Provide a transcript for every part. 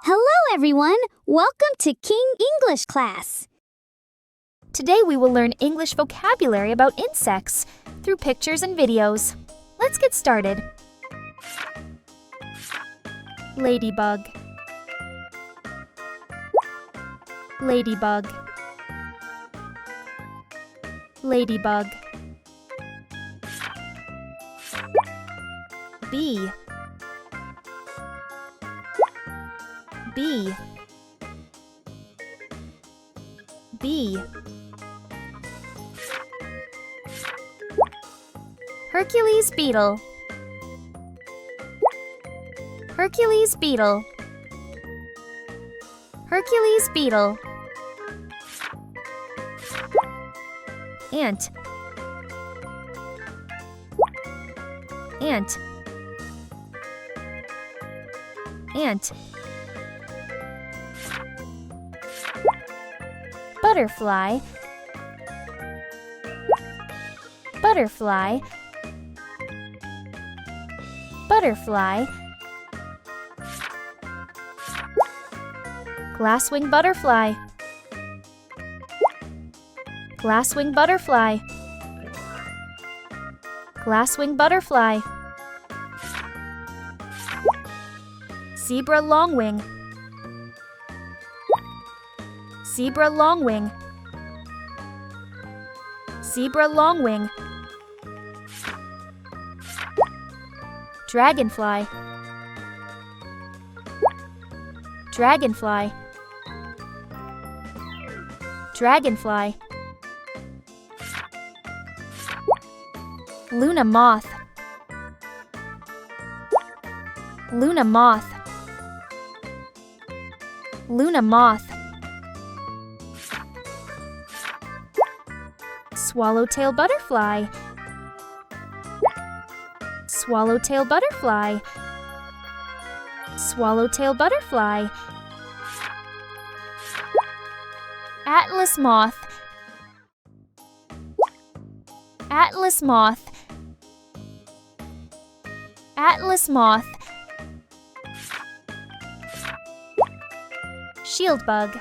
Hello everyone! Welcome to King English class. Today we will learn English vocabulary about insects through pictures and videos. Let's get started. Ladybug. Ladybug. Ladybug. Bee. Bee. Bee. Hercules beetle. Hercules beetle. Hercules beetle. Ant. Ant. Ant. Butterfly. Butterfly. Butterfly. Glasswing butterfly. Glasswing butterfly. Glasswing butterfly. Zebra longwing. Zebra longwing. Zebra longwing. Dragonfly. Dragonfly. Dragonfly. Luna moth. Luna moth. Luna moth. Swallowtail butterfly. Swallowtail butterfly. Swallowtail butterfly. Atlas moth. Atlas moth. Atlas moth. Shield bug.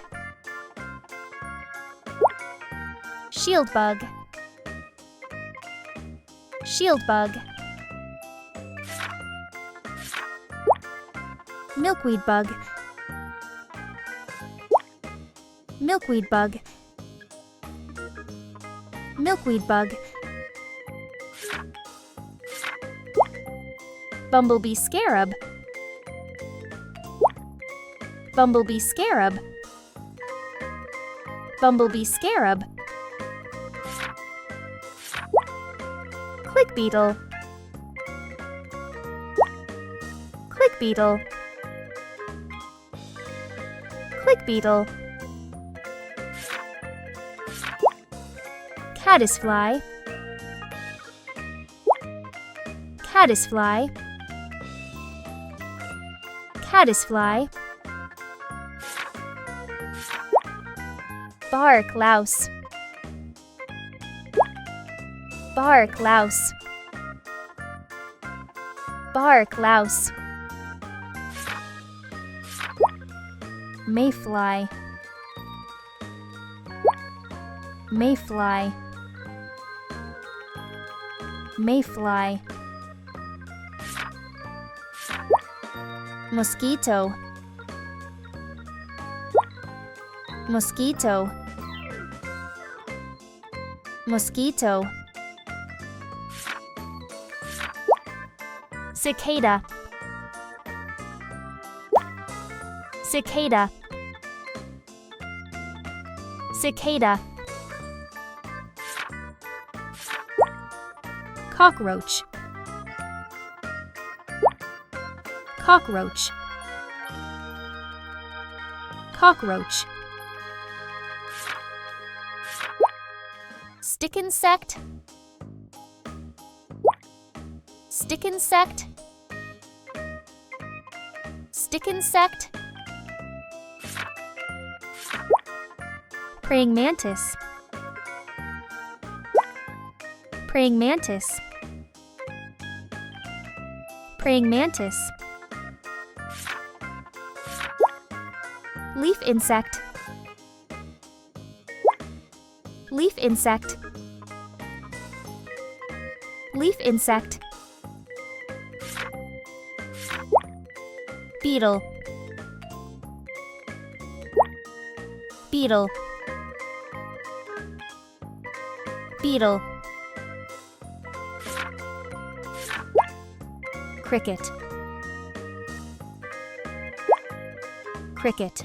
Shield bug. Shield bug. Milkweed bug. Milkweed bug. Milkweed bug. Bumblebee scarab. Bumblebee scarab. Bumblebee scarab. Click beetle. Click beetle. Click beetle. Caddisfly. Caddisfly. Caddisfly. Bark louse. Bark louse. Bark louse. Mayfly. Mayfly. Mayfly. Mosquito. Mosquito. Mosquito. Cicada. Cicada. Cicada. Cockroach. Cockroach. Cockroach. Stick insect. Stick insect. Stick insect. Praying mantis. Praying mantis. Praying mantis. Leaf insect. Leaf insect. Leaf insect. Beetle. Beetle. Beetle. Cricket. Cricket.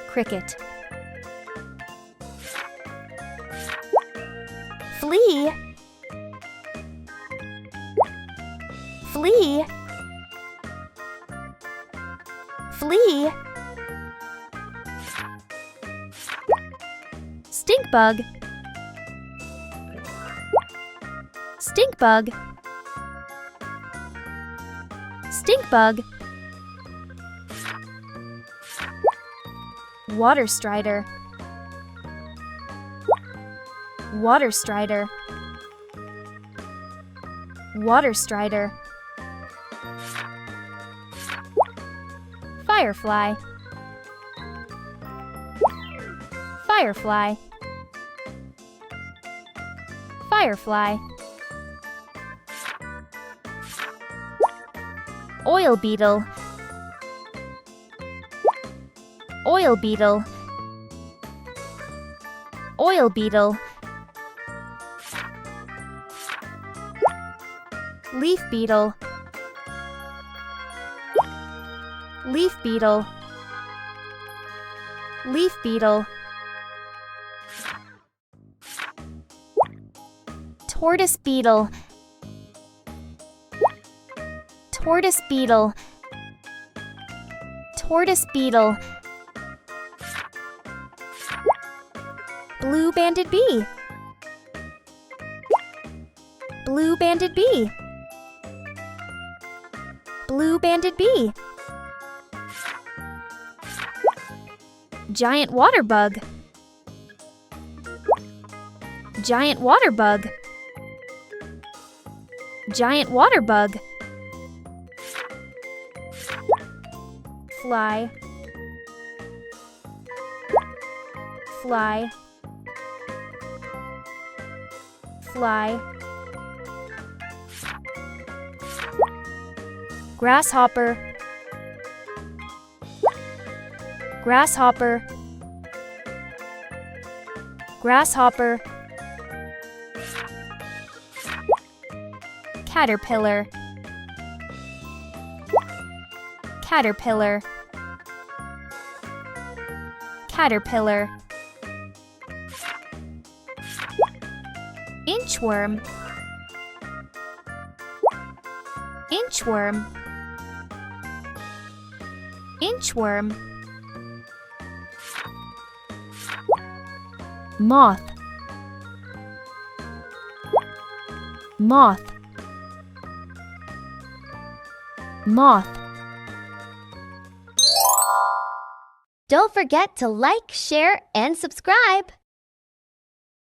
Cricket. Flea. Flea. Flea. Stink bug. Stink bug. Stink bug. Water strider. Water strider. Water strider. Firefly. Firefly. Firefly. Oil beetle. Oil beetle. Oil beetle. Leaf beetle. Leaf beetle. Leaf beetle. Tortoise beetle. Tortoise beetle. Tortoise beetle. Blue banded bee. Blue banded bee. Blue banded bee. Giant water bug. Giant water bug. Giant water bug. Fly. Fly. Fly. Grasshopper. Grasshopper. Grasshopper. Caterpillar. Caterpillar. Caterpillar. Inchworm. Inchworm. Inchworm. Moth. Moth. Moth. Don't forget to like, share, and subscribe.